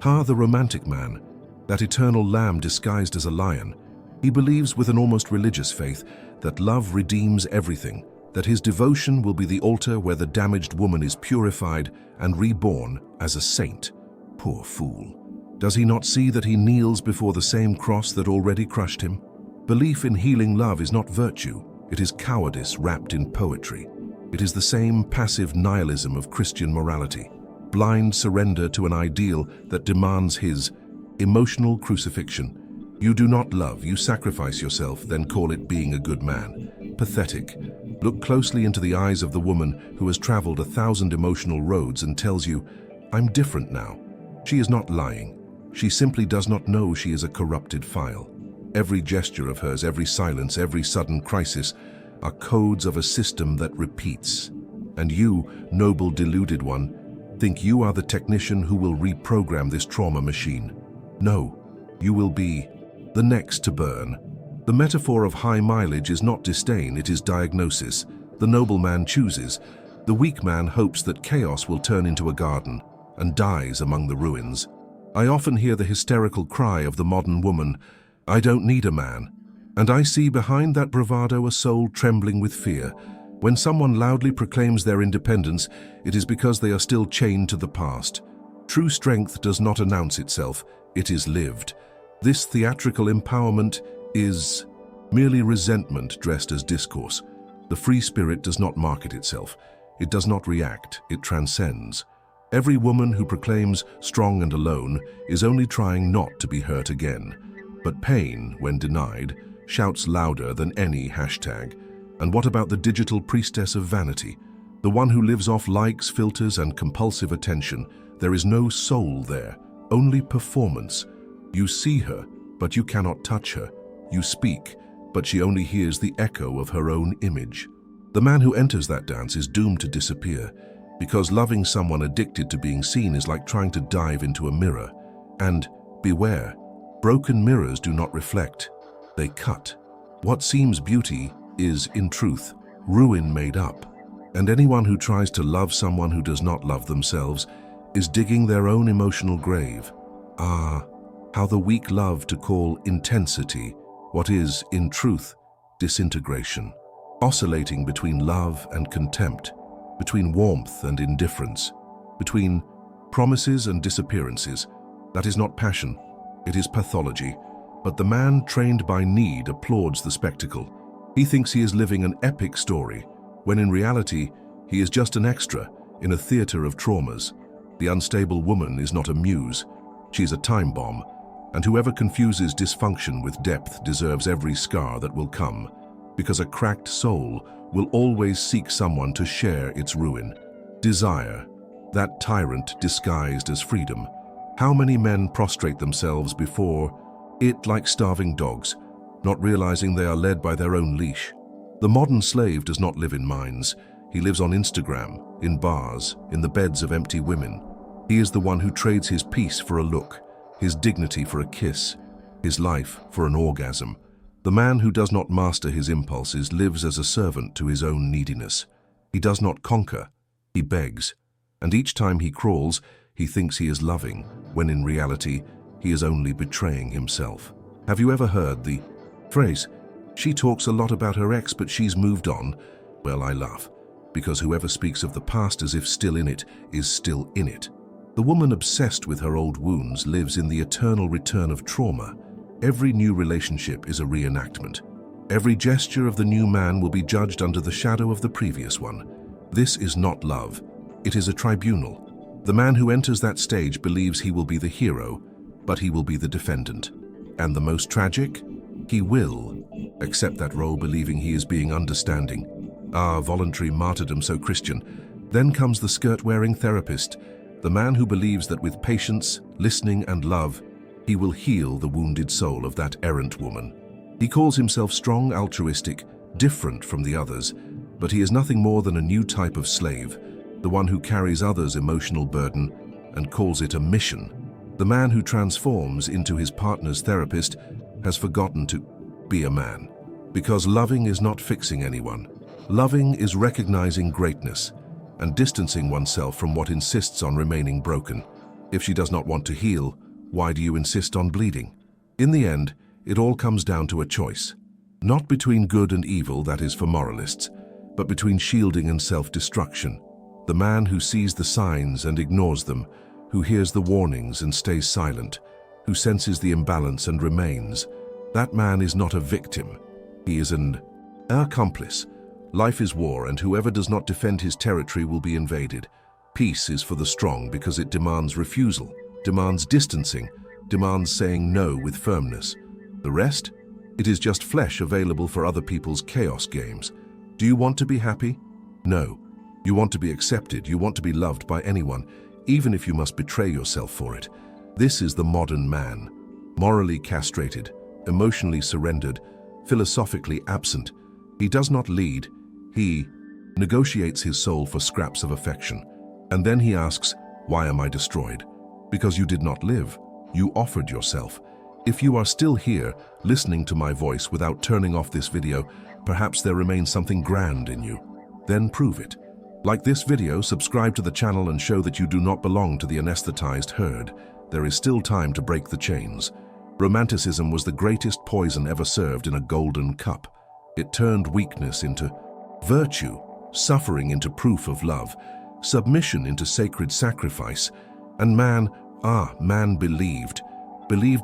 The romantic man, that eternal lamb disguised as a lion. He believes with an almost religious faith that love redeems everything, that his devotion will be the altar where the damaged woman is purified and reborn as a saint. Poor fool. Does he not see that he kneels before the same cross that already crushed him? Belief in healing love is not virtue, it is cowardice wrapped in poetry. It is the same passive nihilism of Christian morality, blind surrender to an ideal that demands his emotional crucifixion. You do not love, you sacrifice yourself, then call it being a good man. Pathetic. Look closely into the eyes of the woman who has traveled 1,000 emotional roads and tells you, "I'm different now." She is not lying. She simply does not know she is a corrupted file. Every gesture of hers, every silence, every sudden crisis are codes of a system that repeats. And you, noble deluded one, think you are the technician who will reprogram this trauma machine. No, you will be the next to burn. The metaphor of high mileage is not disdain, it is diagnosis. The noble man chooses. The weak man hopes that chaos will turn into a garden and dies among the ruins. I often hear the hysterical cry of the modern woman, "I don't need a man." And I see behind that bravado a soul trembling with fear. When someone loudly proclaims their independence, it is because they are still chained to the past. True strength does not announce itself, it is lived. This theatrical empowerment is merely resentment dressed as discourse. The free spirit does not market itself. It does not react, it transcends. Every woman who proclaims strong and alone is only trying not to be hurt again. But pain, when denied, shouts louder than any hashtag. And what about the digital priestess of vanity? The one who lives off likes, filters, and compulsive attention. There is no soul there, only performance. You see her, but you cannot touch her. You speak, but she only hears the echo of her own image. The man who enters that dance is doomed to disappear, because loving someone addicted to being seen is like trying to dive into a mirror. And beware, broken mirrors do not reflect, they cut. What seems beauty is, in truth, ruin made up. And anyone who tries to love someone who does not love themselves is digging their own emotional grave. How the weak love to call intensity what is, in truth, disintegration. Oscillating between love and contempt, between warmth and indifference, between promises and disappearances. That is not passion, it is pathology. But the man trained by need applauds the spectacle. He thinks he is living an epic story, when in reality, he is just an extra in a theater of traumas. The unstable woman is not a muse, she is a time bomb, and whoever confuses dysfunction with depth deserves every scar that will come, because a cracked soul will always seek someone to share its ruin. Desire, that tyrant disguised as freedom. How many men prostrate themselves before it like starving dogs, not realizing they are led by their own leash? The modern slave does not live in mines. He lives on Instagram, in bars, in the beds of empty women. He is the one who trades his peace for a look, his dignity for a kiss, his life for an orgasm. The man who does not master his impulses lives as a servant to his own neediness. He does not conquer, he begs. And each time he crawls, he thinks he is loving, when in reality, he is only betraying himself. Have you ever heard the phrase, "She talks a lot about her ex, but she's moved on"? Well, I laugh, because whoever speaks of the past as if still in it is still in it. The woman obsessed with her old wounds lives in the eternal return of trauma. Every new relationship is a reenactment. Every gesture of the new man will be judged under the shadow of the previous one. This is not love. It is a tribunal. The man who enters that stage believes he will be the hero, but he will be the defendant. And the most tragic? He will accept that role believing he is being understanding. Voluntary martyrdom, so Christian. Then comes the skirt-wearing therapist, the man who believes that with patience, listening, and love, he will heal the wounded soul of that errant woman. He calls himself strong, altruistic, different from the others, but he is nothing more than a new type of slave, the one who carries others' emotional burden and calls it a mission. The man who transforms into his partner's therapist has forgotten to be a man, because loving is not fixing anyone. Loving is recognizing greatness and distancing oneself from what insists on remaining broken. If she does not want to heal, why do you insist on bleeding? In the end, it all comes down to a choice. Not between good and evil, that is for moralists, but between shielding and self-destruction. The man who sees the signs and ignores them, who hears the warnings and stays silent, who senses the imbalance and remains, that man is not a victim. He is an accomplice. Life is war, and whoever does not defend his territory will be invaded. Peace is for the strong because it demands refusal, demands distancing, demands saying no with firmness. The rest? It is just flesh available for other people's chaos games. Do you want to be happy? No. You want to be accepted, you want to be loved by anyone, even if you must betray yourself for it. This is the modern man. Morally castrated, emotionally surrendered, philosophically absent. He does not lead. He negotiates his soul for scraps of affection. And then he asks, why am I destroyed? Because you did not live. You offered yourself. If you are still here, listening to my voice without turning off this video, perhaps there remains something grand in you. Then prove it. Like this video, subscribe to the channel and show that you do not belong to the anesthetized herd. There is still time to break the chains. Romanticism was the greatest poison ever served in a golden cup. It turned weakness into virtue, suffering into proof of love, submission into sacred sacrifice. And man believed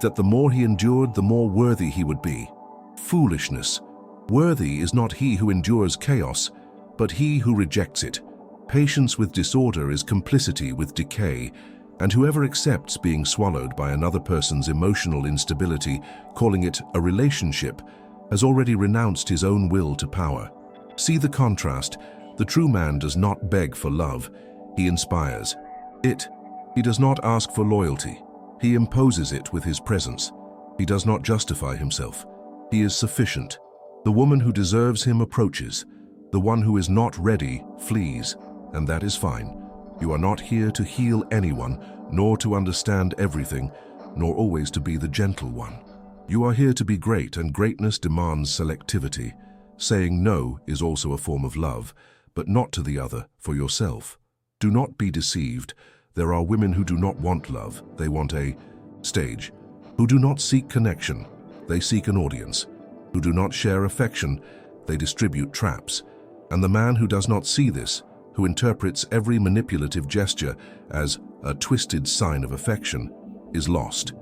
that the more he endured, the more worthy he would be. Foolishness. Worthy is not he who endures chaos, but he who rejects it. Patience with disorder is complicity with decay, and whoever accepts being swallowed by another person's emotional instability, calling it a relationship, has already renounced his own will to power. See the contrast. The true man does not beg for love. He inspires it. He does not ask for loyalty. He imposes it with his presence. He does not justify himself. He is sufficient. The woman who deserves him approaches. The one who is not ready flees, and that is fine. You are not here to heal anyone, nor to understand everything, nor always to be the gentle one. You are here to be great, and greatness demands selectivity. Saying no is also a form of love, but not to the other, for yourself. Do not be deceived. There are women who do not want love. They want a stage. Who do not seek connection. They seek an audience. Who do not share affection. They distribute traps. And the man who does not see this, who interprets every manipulative gesture as a twisted sign of affection, is lost.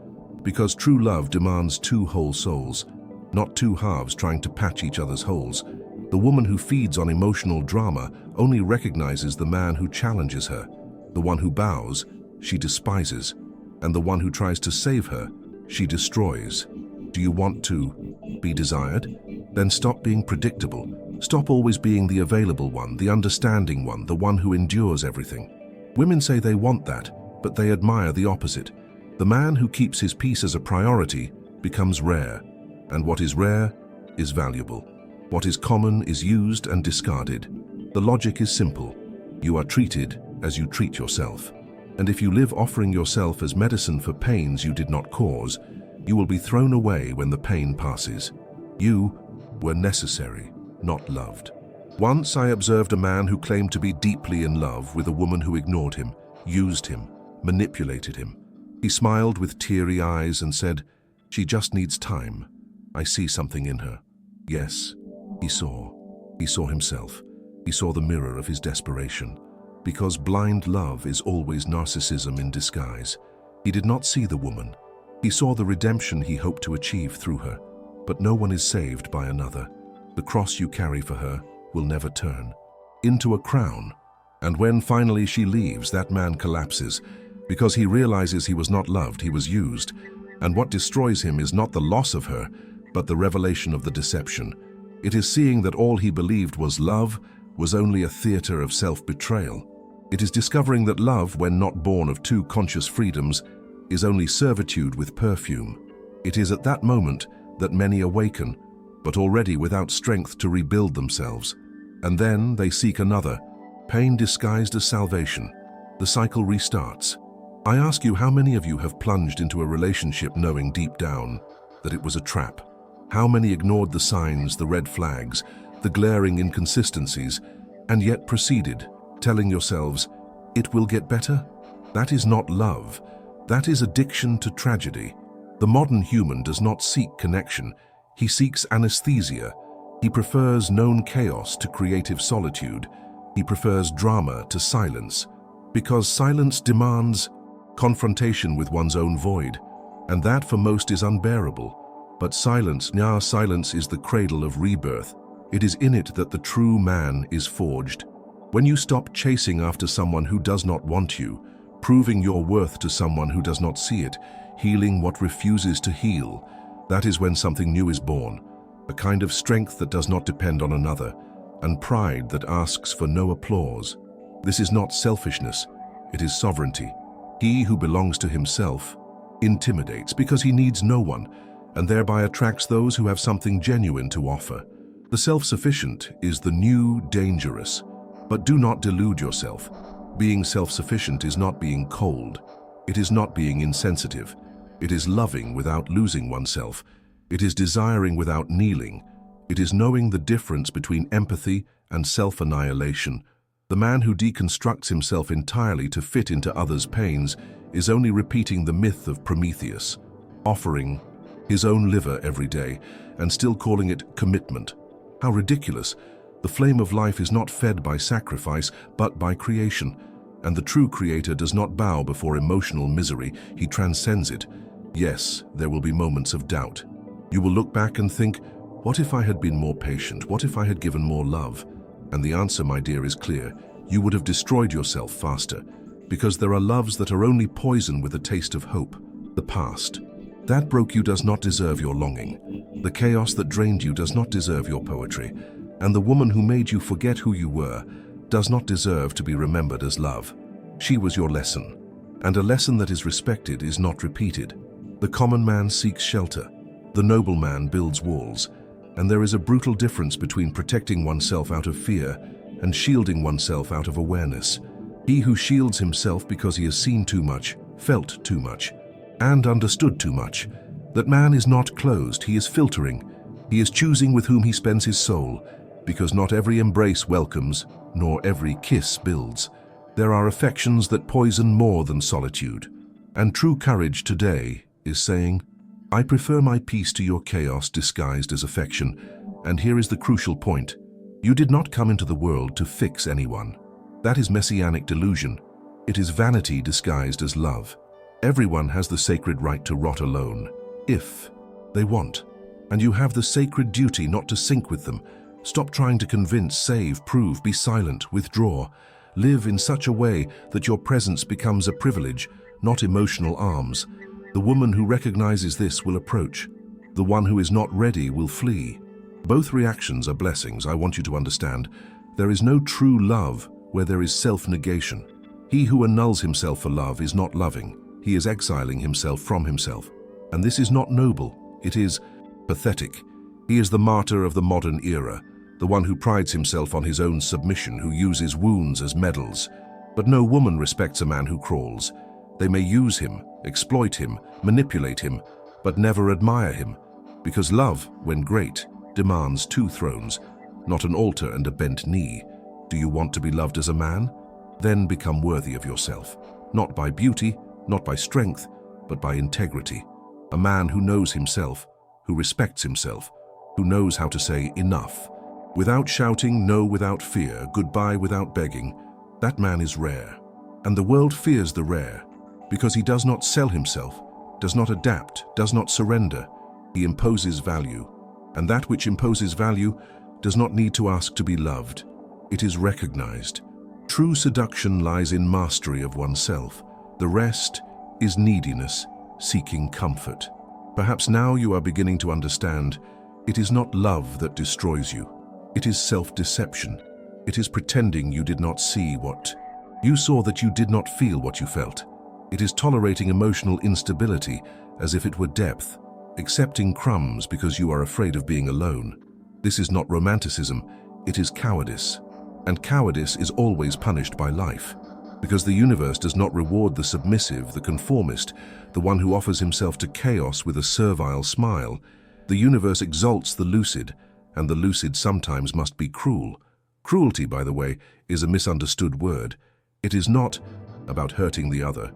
Because true love demands two whole souls, not two halves trying to patch each other's holes. The woman who feeds on emotional drama only recognizes the man who challenges her. The one who bows, she despises, and the one who tries to save her, she destroys. Do you want to be desired? Then stop being predictable. Stop always being the available one, the understanding one, the one who endures everything. Women say they want that, but they admire the opposite. The man who keeps his peace as a priority becomes rare, and what is rare is valuable. What is common is used and discarded. The logic is simple. You are treated as you treat yourself. And if you live offering yourself as medicine for pains you did not cause, you will be thrown away when the pain passes. You were necessary, not loved. Once I observed a man who claimed to be deeply in love with a woman who ignored him, used him, manipulated him. He smiled with teary eyes and said, "She just needs time. I see something in her." Yes, he saw. He saw himself. He saw the mirror of his desperation. Because blind love is always narcissism in disguise. He did not see the woman. He saw the redemption he hoped to achieve through her. But no one is saved by another. The cross you carry for her will never turn into a crown. And when finally she leaves, that man collapses because he realizes he was not loved, he was used. And what destroys him is not the loss of her, but the revelation of the deception. It is seeing that all he believed was love was only a theater of self-betrayal. It is discovering that love, when not born of two conscious freedoms, is only servitude with perfume. It is at that moment that many awaken, but already without strength to rebuild themselves. And then they seek another, pain disguised as salvation. The cycle restarts. I ask you, how many of you have plunged into a relationship knowing deep down that it was a trap? How many ignored the signs, the red flags, the glaring inconsistencies, and yet proceeded, telling yourselves, "It will get better"? That is not love. That is addiction to tragedy. The modern human does not seek connection. He seeks anesthesia. He prefers known chaos to creative solitude. He prefers drama to silence, because silence demands confrontation with one's own void, and that for most is unbearable. But silence is the cradle of rebirth. It is in it that the true man is forged. When you stop chasing after someone who does not want you, proving your worth to someone who does not see it, healing what refuses to heal, that is when something new is born, a kind of strength that does not depend on another, and pride that asks for no applause. This is not selfishness, it is sovereignty. He who belongs to himself intimidates because he needs no one, and thereby attracts those who have something genuine to offer. The self-sufficient is the new dangerous, but do not delude yourself. Being self-sufficient is not being cold. It is not being insensitive. It is loving without losing oneself. It is desiring without kneeling. It is knowing the difference between empathy and self-annihilation. The man who deconstructs himself entirely to fit into others' pains is only repeating the myth of Prometheus, offering his own liver every day and still calling it commitment. How ridiculous! The flame of life is not fed by sacrifice, but by creation. And the true creator does not bow before emotional misery, he transcends it. Yes, there will be moments of doubt. You will look back and think, what if I had been more patient? What if I had given more love? And the answer, my dear, is clear. You would have destroyed yourself faster, because there are loves that are only poison with a taste of hope. The past. That broke you does not deserve your longing. The chaos that drained you does not deserve your poetry. And the woman who made you forget who you were does not deserve to be remembered as love. She was your lesson, and a lesson that is respected is not repeated. The common man seeks shelter. The noble man builds walls. And there is a brutal difference between protecting oneself out of fear and shielding oneself out of awareness. He who shields himself because he has seen too much, felt too much, and understood too much. That man is not closed, he is filtering. He is choosing with whom he spends his soul, because not every embrace welcomes, nor every kiss builds. There are affections that poison more than solitude. And true courage today is saying, I prefer my peace to your chaos disguised as affection. And here is the crucial point. You did not come into the world to fix anyone. That is messianic delusion. It is vanity disguised as love. Everyone has the sacred right to rot alone, if they want. And you have the sacred duty not to sink with them. Stop trying to convince, save, prove, be silent, withdraw. Live in such a way that your presence becomes a privilege, not emotional arms. The woman who recognizes this will approach. The one who is not ready will flee. Both reactions are blessings, I want you to understand. There is no true love where there is self-negation. He who annuls himself for love is not loving. He is exiling himself from himself. And this is not noble, it is pathetic. He is the martyr of the modern era, the one who prides himself on his own submission, who uses wounds as medals. But no woman respects a man who crawls. They may use him, exploit him, manipulate him, but never admire him, because love, when great, demands two thrones, not an altar and a bent knee. Do you want to be loved as a man? Then become worthy of yourself, not by beauty, not by strength, but by integrity. A man who knows himself, who respects himself, who knows how to say enough. Without shouting, no without fear, goodbye without begging, that man is rare. And the world fears the rare, because he does not sell himself, does not adapt, does not surrender. He imposes value. And that which imposes value does not need to ask to be loved. It is recognized. True seduction lies in mastery of oneself. The rest is neediness, seeking comfort. Perhaps now you are beginning to understand, it is not love that destroys you. It is self-deception. It is pretending you did not see what you saw, that you did not feel what you felt. It is tolerating emotional instability as if it were depth, accepting crumbs because you are afraid of being alone. This is not romanticism, it is cowardice. And cowardice is always punished by life, because the universe does not reward the submissive, the conformist, the one who offers himself to chaos with a servile smile. The universe exalts the lucid, and the lucid sometimes must be cruel. Cruelty, by the way, is a misunderstood word. It is not about hurting the other,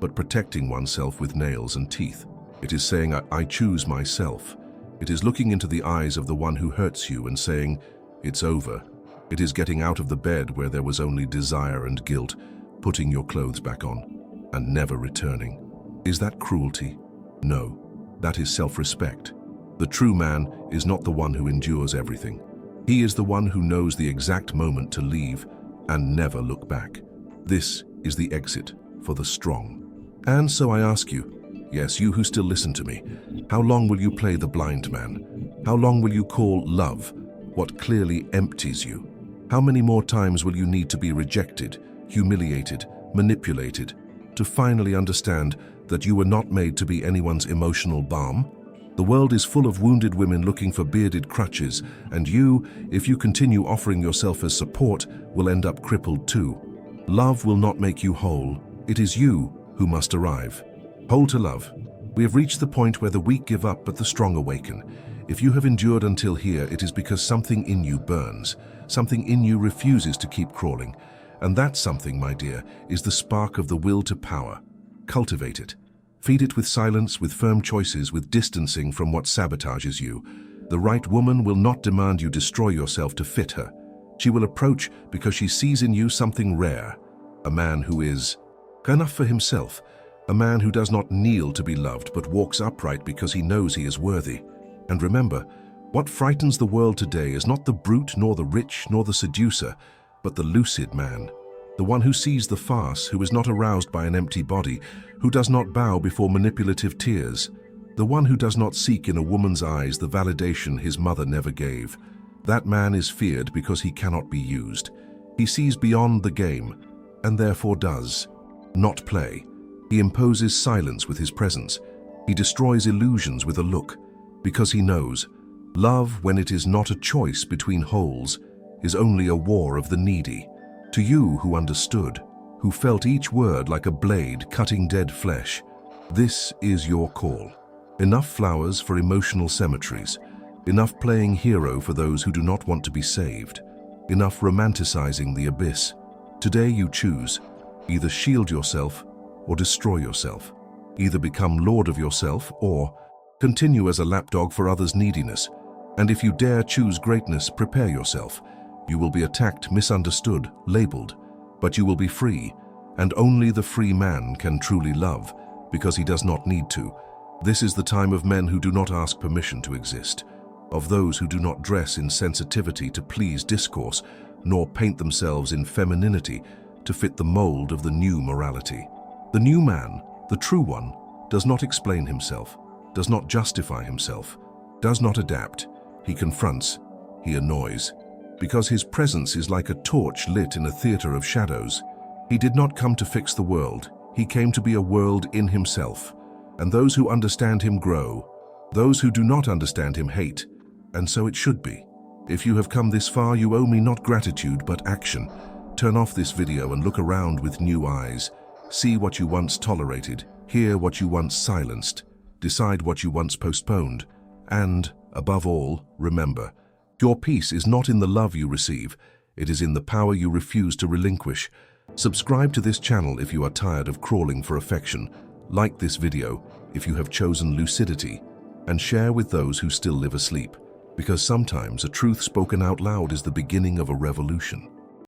but protecting oneself with nails and teeth. It is saying, I choose myself. It is looking into the eyes of the one who hurts you and saying, it's over. It is getting out of the bed where there was only desire and guilt, putting your clothes back on, and never returning. Is that cruelty? No, that is self-respect. The true man is not the one who endures everything. He is the one who knows the exact moment to leave and never look back. This is the exit for the strong. And so I ask you, yes, you who still listen to me, how long will you play the blind man? How long will you call love what clearly empties you? How many more times will you need to be rejected, humiliated, manipulated, to finally understand that you were not made to be anyone's emotional balm? The world is full of wounded women looking for bearded crutches, and you, if you continue offering yourself as support, will end up crippled too. Love will not make you whole. It is you who must arrive. Whole to love. We have reached the point where the weak give up but the strong awaken. If you have endured until here, it is because something in you burns. Something in you refuses to keep crawling. And that something, my dear, is the spark of the will to power. Cultivate it. Feed it with silence, with firm choices, with distancing from what sabotages you. The right woman will not demand you destroy yourself to fit her. She will approach because she sees in you something rare. A man who is enough for himself. A man who does not kneel to be loved but walks upright because he knows he is worthy. And remember, what frightens the world today is not the brute, nor the rich, nor the seducer, but the lucid man. The one who sees the farce, who is not aroused by an empty body, who does not bow before manipulative tears. The one who does not seek in a woman's eyes the validation his mother never gave. That man is feared because he cannot be used. He sees beyond the game, and therefore does not play. He imposes silence with his presence. He destroys illusions with a look, because he knows love, when it is not a choice between wholes, is only a war of the needy. To you who understood, who felt each word like a blade cutting dead flesh, this is your call. Enough flowers for emotional cemeteries, enough playing hero for those who do not want to be saved, enough romanticizing the abyss. Today you choose, either shield yourself or destroy yourself, either become lord of yourself or continue as a lapdog for others' neediness. And if you dare choose greatness, prepare yourself. You will be attacked, misunderstood, labeled, but you will be free, and only the free man can truly love, because he does not need to. This is the time of men who do not ask permission to exist, of those who do not dress in sensitivity to please discourse, nor paint themselves in femininity to fit the mold of the new morality. The new man, the true one, does not explain himself, does not justify himself, does not adapt. He confronts, he annoys, because his presence is like a torch lit in a theater of shadows. He did not come to fix the world, he came to be a world in himself. And those who understand him grow, those who do not understand him hate, and so it should be. If you have come this far, you owe me not gratitude but action. Turn off this video and look around with new eyes. See what you once tolerated, hear what you once silenced, decide what you once postponed, and, above all, remember, your peace is not in the love you receive, it is in the power you refuse to relinquish. Subscribe to this channel if you are tired of crawling for affection. Like this video if you have chosen lucidity, and share with those who still live asleep, because sometimes a truth spoken out loud is the beginning of a revolution.